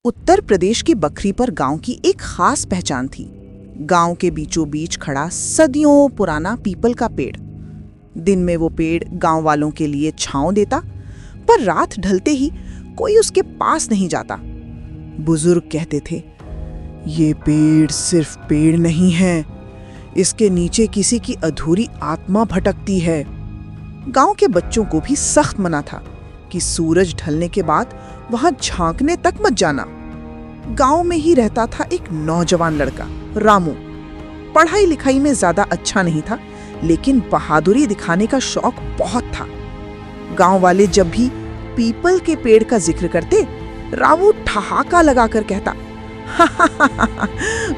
उत्तर प्रदेश की बखरी पर गांव की एक खास पहचान थी। गांव के बीचों बीच खड़ा सदियों पुराना पीपल का पेड़। दिन में वो पेड़ गांव वालों के लिए छांव देता, पर रात ढलते ही कोई उसके पास नहीं जाता। बुजुर्ग कहते थे, ये पेड़ सिर्फ पेड़ नहीं है, इसके नीचे किसी की अधूरी आत्मा भटकती है। गांव के बच्चों को भी सख्त मना था कि सूरज ढलने के बाद वहां झांकने तक मत जाना। गांव में ही रहता था एक नौजवान लड़का, रामू। पढ़ाई लिखाई में ज्यादा अच्छा नहीं था, लेकिन बहादुरी दिखाने का शौक बहुत था। गांव वाले जब भी पीपल के पेड़ का जिक्र करते, रामू ठहाका लगाकर कहता,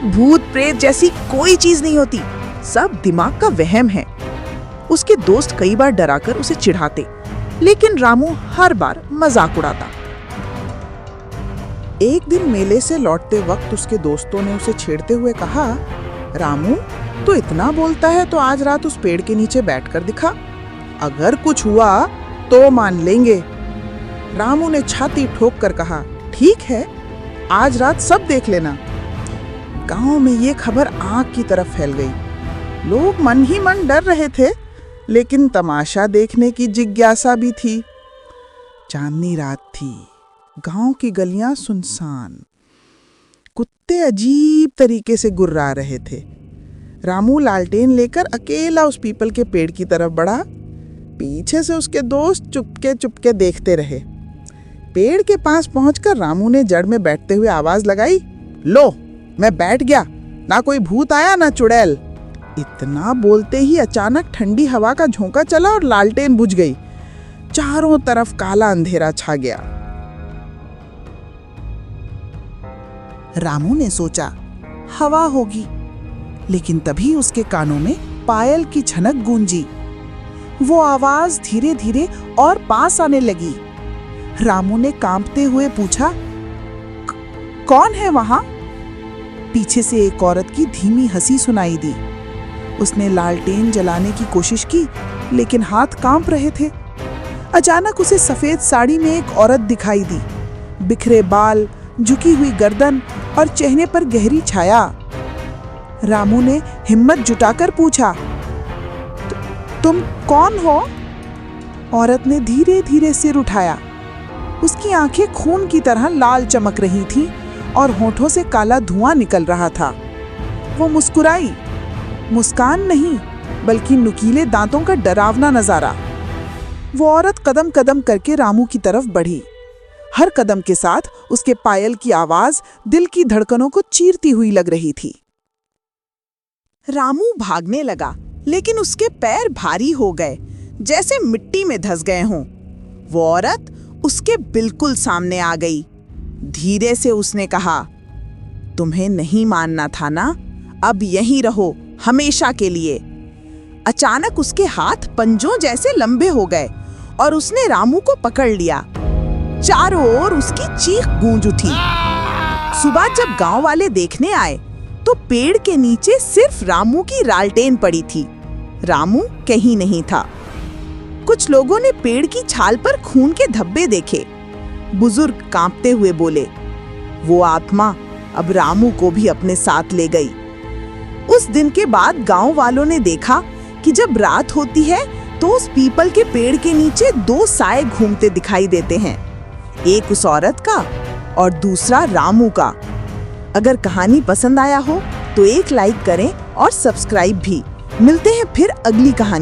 भूत प्रेत जैसी कोई चीज नहीं होती, सब दिमाग का वहम है। उसके दोस्त कई बार डराकर उसे चिढ़ाते, लेकिन रामू हर बार मजाक उड़ाता। एक दिन मेले से लौटते वक्त उसके दोस्तों ने उसे छेड़ते हुए कहा, रामू, तू इतना बोलता है तो आज रात उस पेड़ के नीचे बैठकर दिखा, अगर कुछ हुआ तो मान लेंगे। रामू ने छाती ठोक कर कहा, ठीक है, आज रात सब देख लेना। गांव में ये खबर आग की तरफ फैल गई। लोग मन ही मन डर रहे थे, लेकिन तमाशा देखने की जिज्ञासा भी थी। चांदनी रात थी, गांव की गलियां सुनसान, कुत्ते अजीब तरीके से गुर्रा रहे थे। रामू लालटेन लेकर अकेला उस पीपल के पेड़ की तरफ बढ़ा। पीछे से उसके दोस्त चुपके चुपके देखते रहे। पेड़ के पास पहुंचकर रामू ने जड़ में बैठते हुए आवाज लगाई, लो, मैं बैठ गया, ना कोई भूत आया ना चुड़ैल। इतना बोलते ही अचानक ठंडी हवा का झोंका चला और लालटेन बुझ गई। चारों तरफ काला अंधेरा छा गया। रामू ने सोचा, हवा होगी, लेकिन तभी उसके कानों में पायल की झनक गूंजी। वो आवाज धीरे धीरे और पास आने लगी। रामू ने कांपते हुए पूछा, कौन है वहां? पीछे से एक औरत की धीमी हंसी सुनाई दी। उसने लालटेन जलाने की कोशिश की, लेकिन हाथ कांप रहे थे। अचानक उसे सफेद साड़ी में एक औरत दिखाई दी। बिखरे बाल, झुकी हुई गर्दन और चेहरे पर गहरी छाया। रामू ने हिम्मत जुटाकर पूछा, तुम कौन हो? औरत ने धीरे धीरे सिर उठाया। उसकी आंखें खून की तरह लाल चमक रही थीं और होठों से काला धुआं निकल रहा था। वो मुस्कुराई, मुस्कान नहीं बल्कि नुकीले दांतों का डरावना नजारा। वो औरत कदम कदम करके रामू की तरफ बढ़ी। हर कदम के साथ उसके पायल की आवाज दिल की धड़कनों को चीरती हुई लग रही थी। रामू भागने लगा, लेकिन उसके पैर भारी हो गए, जैसे मिट्टी में धंस गए हों। वो औरत उसके बिल्कुल सामने आ गई। धीरे से उसने कहा, तुम्हें नहीं मानना था ना, अब यहीं रहो हमेशा के लिए। अचानक उसके हाथ पंजों जैसे लंबे हो गए और उसने रामू को पकड़ लिया। चारों ओर उसकी चीख गूंज उठी। सुबह जब गांव वाले देखने आए तो पेड़ के नीचे सिर्फ रामू की लालटेन पड़ी थी। रामू कहीं नहीं था। कुछ लोगों ने पेड़ की छाल पर खून के धब्बे देखे। बुजुर्ग कांपते हुए बोले, वो आत्मा अब रामू को भी अपने साथ ले गई। उस दिन के बाद गांव वालों ने देखा कि जब रात होती है तो उस पीपल के पेड़ के नीचे दो साए घूमते दिखाई देते हैं, एक उस औरत का और दूसरा रामू का। अगर कहानी पसंद आया हो तो एक लाइक करें और सब्सक्राइब भी। मिलते हैं फिर अगली कहानी।